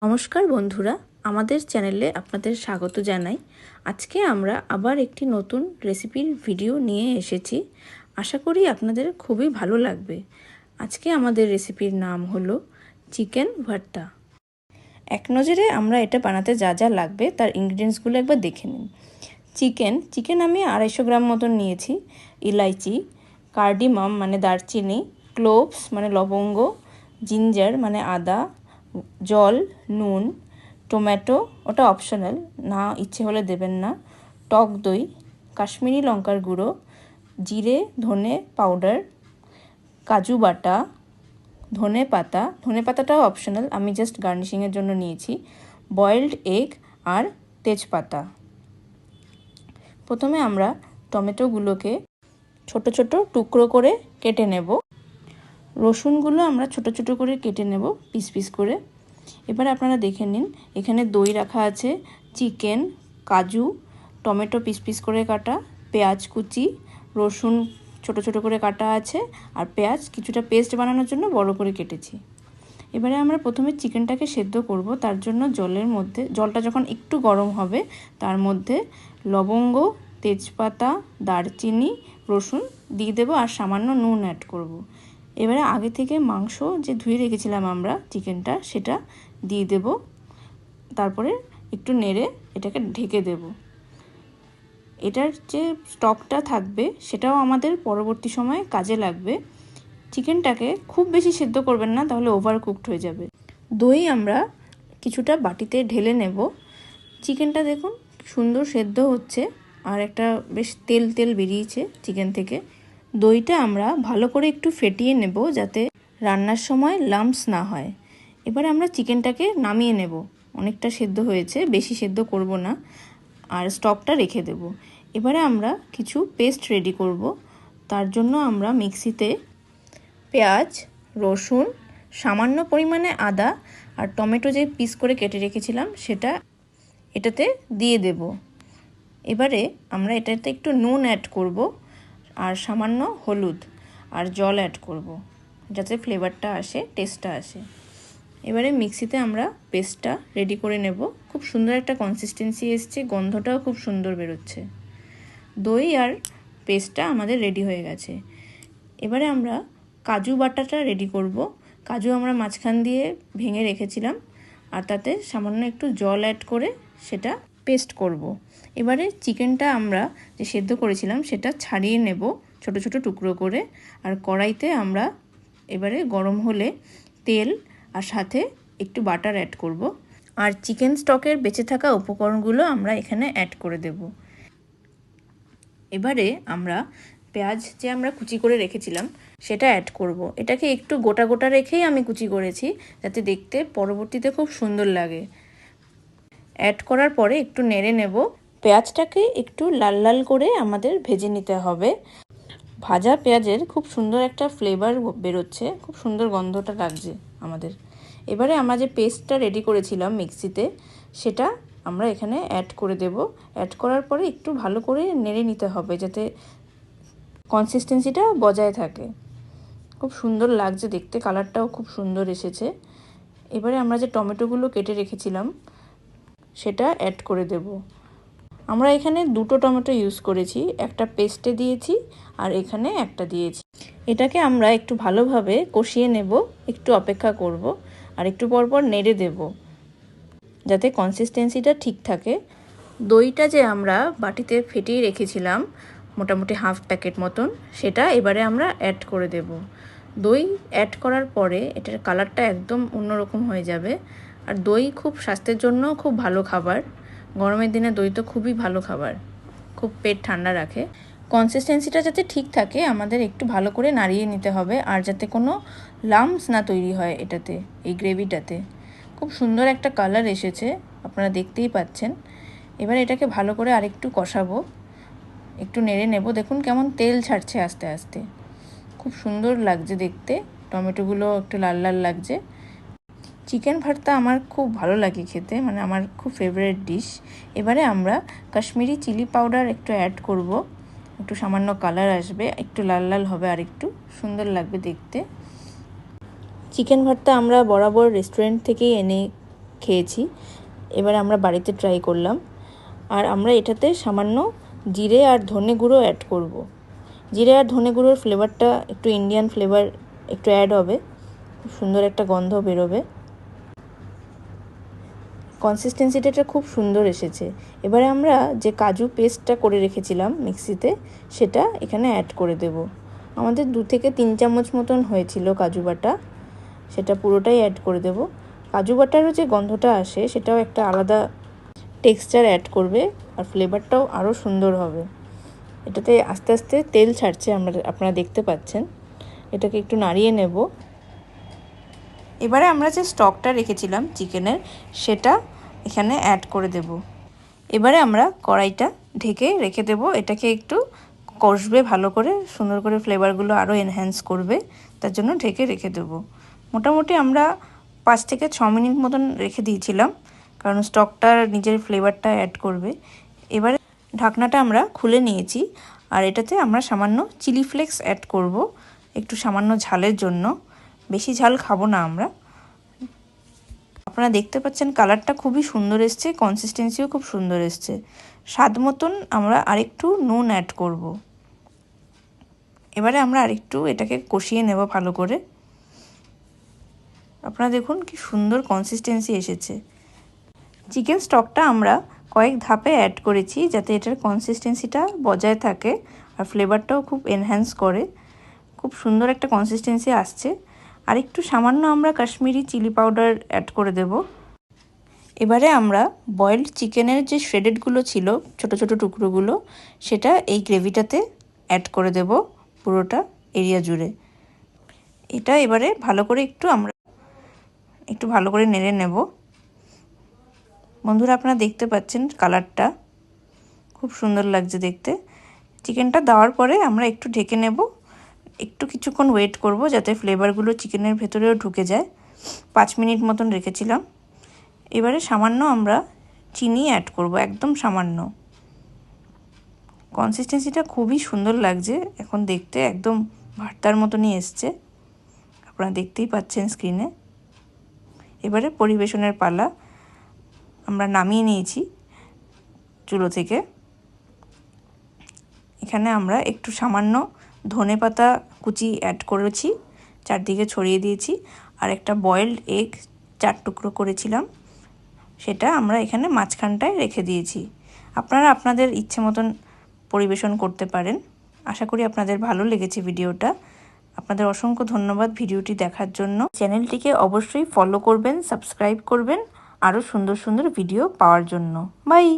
নমস্কার বন্ধুরা, আমাদের চ্যানেলে আপনাদের স্বাগত জানাই। আজকে আমরা আবার একটি নতুন রেসিপির ভিডিও নিয়ে এসেছি। আশা করি আপনাদের খুবই ভালো লাগবে। আজকে আমাদের রেসিপির নাম হলো চিকেন ভর্তা। এক নজরে আমরা এটা বানাতে যা যা লাগবে তার ইনগ্রিডিয়েন্টসগুলো একবার দেখে নিন। চিকেন আমি 250 গ্রাম মতন নিয়েছি। ইলাইচি, কার্ডিমাম মানে দারচিনি, ক্লোভস মানে লবঙ্গ, জিঞ্জার মানে আদা, জল, নুন, টমেটো ওটা অপশনাল, না ইচ্ছে হলে দেবেন না, টক দই, কাশ্মীরি লঙ্কার গুঁড়ো, জিরে ধনে পাউডার, কাজু বাটা, ধনে পাতাটাও অপশনাল, আমি জাস্ট গার্নিশিংয়ের জন্য নিয়েছি, বয়েলড এগ আর তেজপাতা। প্রথমে আমরা টমেটোগুলোকে ছোট ছোট টুকরো করে কেটে নেব। রসুনগুলো আমরা ছোট ছোট করে কেটে নেব পিস পিস করে। এবারে আপনারা দেখে নিন, এখানে দই রাখা আছে, চিকেন, কাজু, টমেটো পিস পিস করে কাটা, পেঁয়াজ কুচি, রসুন ছোট ছোট করে কাটা আছে, আর পেঁয়াজ কিছুটা পেস্ট বানানোর জন্য বড় করে কেটেছি। এবারে আমরা প্রথমে চিকেনটাকে সেদ্ধ করব। তার জন্য জলটা যখন একটু গরম হবে তার মধ্যে লবঙ্গ, তেজপাতা, দারচিনি, রসুন দিয়ে দেবো আর সামান্য নুন অ্যাড করব। এবারে আগে থেকে মাংস যে ধুয়ে রেখেছিলাম আমরা চিকেনটা, সেটা দিয়ে দেব। তারপরে একটু নেড়ে এটাকে ঢেকে দেব। এটার যে স্টকটা থাকবে সেটাও আমাদের পরবর্তী সময়ে কাজে লাগবে। চিকেনটাকে খুব বেশি সেদ্ধ করবেন না, তাহলে ওভার কুকড হয়ে যাবে। দই আমরা কিছুটা বাটিতে ঢেলে নেব। চিকেনটা দেখুন সুন্দর সেদ্ধ হচ্ছে আর একটা বেশ তেল তেল বেরিয়েছে চিকেন থেকে। দইটা আমরা ভালো করে একটু ফেটিয়ে নেব যাতে রান্নার সময় লাম্পস না হয়। এবারে আমরা চিকেনটাকে নামিয়ে নেব। অনেকটা সেদ্ধ হয়েছে, বেশি সেদ্ধ করব না, আর স্টকটা রেখে দেব। এবারে আমরা কিছু পেস্ট রেডি করব। তার জন্য আমরা মিক্সিতে পেঁয়াজ, রসুন, সামান্য পরিমাণে আদা আর টমেটো যে পিস করে কেটে রেখেছিলাম সেটা এটাতে দিয়ে দেব। এবারে আমরা এটাতে একটু নুন অ্যাড করব আর সামান্য হলুদ আর জল অ্যাড করব যাতে ফ্লেভারটা আসে, টেস্টটা আসে। এবারে মিক্সিতে আমরা পেস্টটা রেডি করে নেব। খুব সুন্দর একটা কনসিস্টেন্সি এসছে, গন্ধটাও খুব সুন্দর বেরোচ্ছে। দই আর পেস্টটা আমাদের রেডি হয়ে গেছে। এবারে আমরা কাজু বাটাটা রেডি করব। কাজু আমরা মাঝখান দিয়ে ভেঙে রেখেছিলাম আর তাতে সামান্য একটু জল অ্যাড করে সেটা পেস্ট করব। এবারে চিকেনটা আমরা যে সেদ্ধ করেছিলাম সেটা ছাড়িয়ে নেব ছোট ছোট টুকরো করে। আর কড়াইতে আমরা এবারে গরম হলে তেল আর সাথে একটু বাটার অ্যাড করব। আর চিকেন স্টকের বেঁচে থাকা উপকরণগুলো আমরা এখানে অ্যাড করে দেব। এবারে আমরা পেঁয়াজ যে আমরা কুচি করে রেখেছিলাম সেটা অ্যাড করব। এটাকে একটু গোটা গোটা রেখেই আমি কুচি করেছি যাতে দেখতে পরবর্তীতে খুব সুন্দর লাগে। অ্যাড করার পরে একটু নেড়ে নেব। পেঁয়াজটাকে একটু লাল লাল করে আমাদের ভেজে নিতে হবে। ভাজা পেঁয়াজের খুব সুন্দর একটা ফ্লেভার বেরোচ্ছে, খুব সুন্দর গন্ধটা লাগছে আমাদের। এবারে আমরা যে পেস্টটা রেডি করেছিলাম মিক্সিতে সেটা আমরা এখানে অ্যাড করে দেব। অ্যাড করার পরে একটু ভালো করে নেড়ে নিতে হবে যাতে কনসিস্টেন্সিটা বজায় থাকে। খুব সুন্দর লাগছে দেখতে, কালারটাও খুব সুন্দর এসেছে। এবারে আমরা যে টমেটোগুলো কেটে রেখেছিলাম সেটা অ্যাড করে দেব। আমরা এখানে 2টো টমেটো ইউজ করেছি, একটা পেস্টে দিয়েছি আর এখানে একটা দিয়েছি। এটাকে আমরা একটু ভালোভাবে কষিয়ে নেব, একটু অপেক্ষা করব আর একটু পর পর নেড়ে দেব যাতে কনসিস্টেন্সিটা ঠিক থাকে। দইটা যে আমরা বাটিতে ফেটিয়ে রেখেছিলাম মোটামুটি হাফ প্যাকেট মতন, সেটা এবারে আমরা অ্যাড করে দেব। দই অ্যাড করার পরে এটার কালারটা একদম অন্যরকম হয়ে যাবে। আর দই খুব স্বাস্থ্যের জন্য খুব ভালো খাবার। গরমের দিনে দই তো খুবই ভালো খাবার, খুব পেট ঠান্ডা রাখে। কনসিস্টেন্সিটা যাতে ঠিক থাকে আমাদের একটু ভালো করে নাড়িয়ে নিতে হবে আর যাতে কোনো লাম্পস না তৈরি হয় এটাতে, এই গ্রেভিটাতে। খুব সুন্দর একটা কালার এসেছে, আপনারা দেখতেই পাচ্ছেন। এবার এটাকে ভালো করে আরেকটু কষাবো, একটু নেড়ে নেব। দেখুন কেমন তেল ছাড়ছে আস্তে আস্তে, খুব সুন্দর লাগছে দেখতে। টমেটোগুলো একটু লাল লাল লাগছে। চিকেন ভর্তা আমার খুব ভালো লাগে খেতে, মানে আমার খুব ফেভারিট ডিশ। এবারে আমরা কাশ্মীরি চিলি পাউডার একটু অ্যাড করব, একটু সামান্য কালার আসবে, একটু লাল লাল হবে আর একটু সুন্দর লাগবে দেখতে। চিকেন ভর্তা আমরা বরাবর রেস্টুরেন্ট থেকেই এনে খেয়েছি। এবার আমরা বাড়িতে ট্রাই করলাম। আর আমরা এটাতে সামান্য জিরে আর ধনে গুঁড়ো অ্যাড করব। জিরে আর ধনে গুঁড়োর ফ্লেভারটা একটু ইন্ডিয়ান ফ্লেভার একটু অ্যাড হবে, খুব সুন্দর একটা গন্ধ বেরোবে। কনসিস্টেন্সিটা খুব সুন্দর এসেছে। এবারে আমরা যে কাজু পেস্টটা করে রেখেছিলাম মিক্সিতে, সেটা এখানে অ্যাড করে দেব। আমাদের 2 থেকে 3 চামচ মতন হয়েছিল কাজু বাটা, সেটা পুরোটাই অ্যাড করে দেব। কাজু বাটারও যে গন্ধটা আসে সেটাও একটা আলাদা টেক্সচার অ্যাড করবে, আর ফ্লেভারটাও আরও সুন্দর হবে। এটাতে আস্তে আস্তে তেল ছাড়ছে, আপনারা দেখতে পাচ্ছেন। এটাকে একটু নাড়িয়ে নেব। এবারে আমরা যে স্টকটা রেখেছিলাম চিকেনের, সেটা এখানে অ্যাড করে দেব। এবারে আমরা কড়াইটা ঢেকে রেখে দেব। এটাকে একটু কষবে ভালো করে, সুন্দর করে ফ্লেভারগুলো আরও এনহ্যান্স করবে, তার জন্য ঢেকে রেখে দেব। মোটামুটি আমরা 5 থেকে 6 মিনিট মতন রেখে দিয়েছিলাম, কারণ স্টকটার নিজের ফ্লেভারটা অ্যাড করবে। এবারে ঢাকনাটা আমরা খুলে নিয়েছি, আর এটাতে আমরা সামান্য চিলি ফ্লেক্স অ্যাড করব, একটু সামান্য ঝালের জন্য। বেশি ঝাল খাবো না আমরা। আপনারা দেখতে পাচ্ছেন কালারটা খুবই সুন্দর এসছে, কনসিস্টেন্সিও খুব সুন্দর এসছে। স্বাদ মতন আমরা আরেকটু নুন অ্যাড করব। এবারে আমরা আরেকটু এটাকে কষিয়ে নেব ভালো করে। আপনারা দেখুন কি সুন্দর কনসিস্টেন্সি এসেছে। চিকেন স্টকটা আমরা কয়েক ধাপে অ্যাড করেছি, যাতে এটার কনসিস্টেন্সিটা বজায় থাকে আর ফ্লেভারটাও খুব এনহ্যান্স করে। খুব সুন্দর একটা কনসিস্টেন্সি আসছে। আর একটু সামান্য আমরা কাশ্মীরি চিলি পাউডার অ্যাড করে দেব। এবারে আমরা বয়েলড চিকেনের যে শ্রেডেডগুলো ছিল, ছোট ছোট টুকরোগুলো, সেটা এই গ্রেভিটাতে অ্যাড করে দেব পুরোটা এরিয়া জুড়ে। এটা এবারে ভালো করে একটু ভালো করে নেড়ে নেব। বন্ধুরা, আপনারা দেখতে পাচ্ছেন কালারটা খুব সুন্দর লাগছে দেখতে। চিকেনটা দেওয়ার পরে আমরা একটু ঢেকে নেব, একটু কিছুক্ষণ ওয়েট করব যাতে ফ্লেভারগুলো চিকেনের ভেতরেও ঢুকে যায়। 5 মিনিট মতন রেখেছিলাম। এবারে সামান্য আমরা চিনি অ্যাড করব, একদম সামান্য। কনসিস্টেন্সিটা খুবই সুন্দর লাগছে এখন দেখতে, একদম ভর্তার মতনই এসছে, আপনারা দেখতেই পাচ্ছেন স্ক্রিনে। এবারে পরিবেশনের পালা। আমরা নামিয়ে নিয়েছি চুলো থেকে। এখানে আমরা একটু সামান্য ধনেপাতা কুচি অ্যাড করেছি, চারদিকে ছড়িয়ে দিয়েছি। আর একটা বয়েলড এগ 4 টুকরো করেছিলাম, সেটা আমরা এখানে মাঝখানটায় রেখে দিয়েছি। আপনারা আপনাদের ইচ্ছে মতন পরিবেশন করতে পারেন। আশা করি আপনাদের ভালো লেগেছে ভিডিওটা। আপনাদের অসংখ্য ধন্যবাদ ভিডিওটি দেখার জন্য। চ্যানেলটিকে অবশ্যই ফলো করবেন, সাবস্ক্রাইব করবেন আরও সুন্দর সুন্দর ভিডিও পাওয়ার জন্য। বাই।